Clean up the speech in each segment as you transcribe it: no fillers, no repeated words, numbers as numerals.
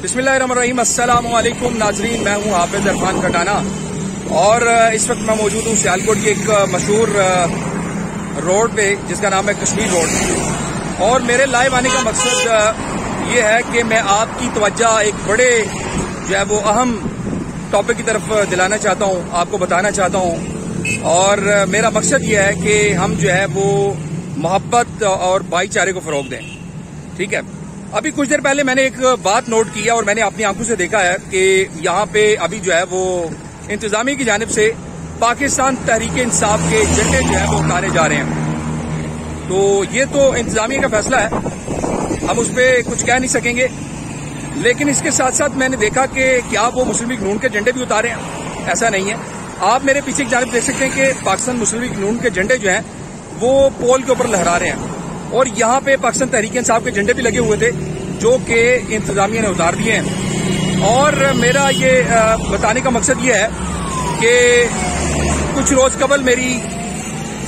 बिस्मिल्लाहिर्रहमानिर्रहीम। अस्सलाम वालेकुम नाजरीन, मैं हूं हाफिज इरफान कटाना और इस वक्त मैं मौजूद हूं सियालकोट की एक मशहूर रोड पे जिसका नाम है कश्मीर रोड। और मेरे लाइव आने का मकसद ये है कि मैं आपकी तवज्जो एक बड़े जो है वो अहम टॉपिक की तरफ दिलाना चाहता हूं, आपको बताना चाहता हूं। और मेरा मकसद ये है कि हम जो है वो मोहब्बत और भाईचारे को फरोग दें। ठीक है, अभी कुछ देर पहले मैंने एक बात नोट की है और मैंने अपनी आंखों से देखा है कि यहाँ पे अभी जो है वो इंतजामिया की जानिब से पाकिस्तान तहरीक इंसाफ के झंडे जो है वो उतारे जा रहे हैं। तो ये तो इंतजामिया का फैसला है, हम उस पर कुछ कह नहीं सकेंगे। लेकिन इसके साथ साथ मैंने देखा कि क्या वो मुस्लिम लीग नून के झंडे भी उतारे हैं? ऐसा नहीं है। आप मेरे पीछे की जानिब देख सकते हैं कि पाकिस्तान मुस्लिम लीग नून के झंडे जो हैं वो पोल के ऊपर लहरा रहे हैं और यहाँ पे पाकिस्तान तहरीक इंसाफ के झंडे भी लगे हुए थे जो कि इंतजामिया ने उतार दिए हैं। और मेरा ये बताने का मकसद ये है कि कुछ रोज कबल मेरी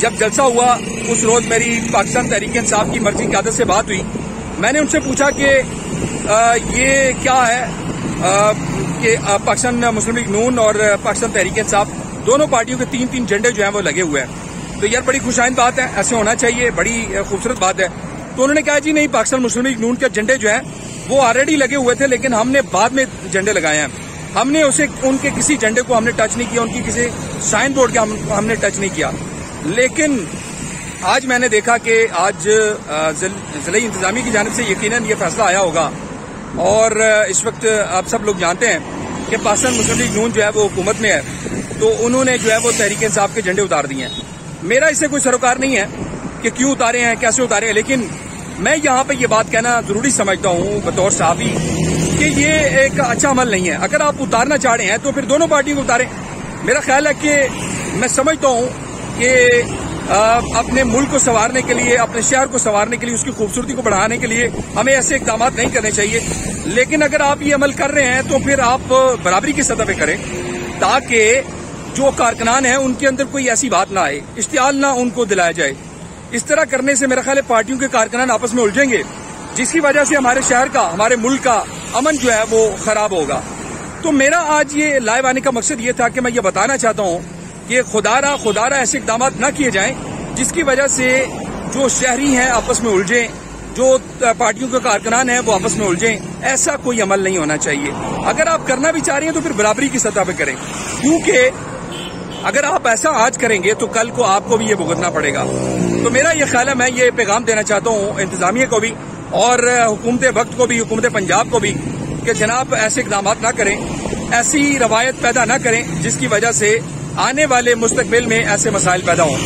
जब जलसा हुआ उस रोज मेरी पाकिस्तान तहरीक इंसाफ की मर्जी क़यादत से बात हुई। मैंने उनसे पूछा कि ये क्या है कि पाकिस्तान मुस्लिम लीग नून और पाकिस्तान तहरीक इंसाफ दोनों पार्टियों के तीन तीन झंडे जो हैं वो लगे हुए हैं। तो यार बड़ी खुशाइंद बात है, ऐसे होना चाहिए, बड़ी खूबसूरत बात है। तो उन्होंने कहा जी नहीं, पाकिस्तान मुस्लिम लीग नून के झंडे जो हैं वो ऑलरेडी लगे हुए थे लेकिन हमने बाद में झंडे लगाए हैं। हमने उनके किसी झंडे को हमने टच नहीं किया, उनकी किसी साइन बोर्ड के हमने टच नहीं किया। लेकिन आज मैंने देखा कि आज जिला इंतजामिया की जानिब से यकीनन ये फैसला आया होगा और इस वक्त आप सब लोग जानते हैं कि पाकिस्तान मुस्लिम लीग नून जो है वो हुकूमत में है, तो उन्होंने जो है वो तहरीक इंसाफ के झंडे उतार दिए हैं। मेरा इससे कोई सरोकार नहीं है कि क्यों उतारे हैं, कैसे उतारे हैं, लेकिन मैं यहाँ पे ये बात कहना जरूरी समझता हूँ बतौर सहाफ़ी कि ये एक अच्छा अमल नहीं है। अगर आप उतारना चाह रहे हैं तो फिर दोनों पार्टियों को उतारें। मेरा ख्याल है कि मैं समझता हूँ कि अपने मुल्क को संवारने के लिए, अपने शहर को संवारने के लिए, उसकी खूबसूरती को बढ़ाने के लिए हमें ऐसे इकदाम नहीं करने चाहिए। लेकिन अगर आप ये अमल कर रहे हैं तो फिर आप बराबरी की सतह पर करें ताकि जो कारकुनान हैं उनके अंदर कोई ऐसी बात ना आए, इश्तियाल ना उनको दिलाया जाए। इस तरह करने से मेरा ख्याल है पार्टियों के कारकुनान आपस में उलझेंगे जिसकी वजह से हमारे शहर का, हमारे मुल्क का अमन जो है वो खराब होगा। तो मेरा आज ये लाइव आने का मकसद ये था कि मैं ये बताना चाहता हूँ कि खुदारा ऐसे इकदाम न किए जाएं जिसकी वजह से जो शहरी हैं आपस में उलझें, जो पार्टियों के कारकुनान हैं वो आपस में उलझें। ऐसा कोई अमल नहीं होना चाहिए। अगर आप करना भी चाह रहे हैं तो फिर बराबरी की सतह पर करें, क्योंकि अगर आप ऐसा आज करेंगे तो कल को आपको भी ये भुगतना पड़ेगा। तो मेरा ये ख्याल है, मैं ये पैगाम देना चाहता हूँ इंतजामिया को भी और हुकूमत वक्त को भी, हुकूमत पंजाब को भी, कि जनाब ऐसे इकदाम ना करें, ऐसी रवायत पैदा ना करें जिसकी वजह से आने वाले मुस्तकबिल में ऐसे मसाइल पैदा हों।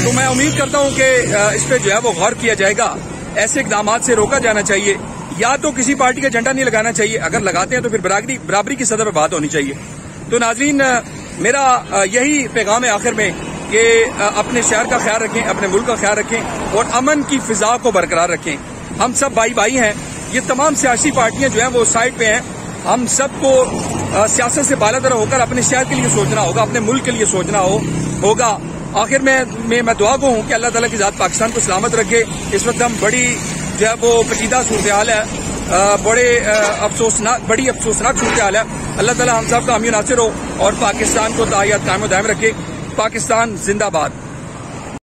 तो मैं उम्मीद करता हूँ कि इस पर जो है वो गौर किया जाएगा। ऐसे इकदाम से रोका जाना चाहिए, या तो किसी पार्टी का झंडा नहीं लगाना चाहिए, अगर लगाते हैं तो फिर बराबरी की सतह पर बात होनी चाहिए। तो नाजरीन, मेरा यही पैगाम है आखिर में कि अपने शहर का ख्याल रखें, अपने मुल्क का ख्याल रखें और अमन की फिजा को बरकरार रखें। हम सब भाई भाई हैं। ये तमाम सियासी पार्टियां जो हैं वो साइड पे हैं। हम सबको सियासत से बालातर होकर अपने शहर के लिए सोचना होगा, अपने मुल्क के लिए सोचना होगा। आखिर में मैं दुआ को हूँ कि अल्लाह ताला की ज़ात पाकिस्तान को सलामत रखे। इस वक्त हम बड़ी जो है वो पेचीदा सूरत हाल है, बड़ी अफसोसनाक सूरत हाल है। अल्लाह ताला हम सब का हामी नासिर हो और पाकिस्तान को तायत कायम दायम रखे। पाकिस्तान जिंदाबाद।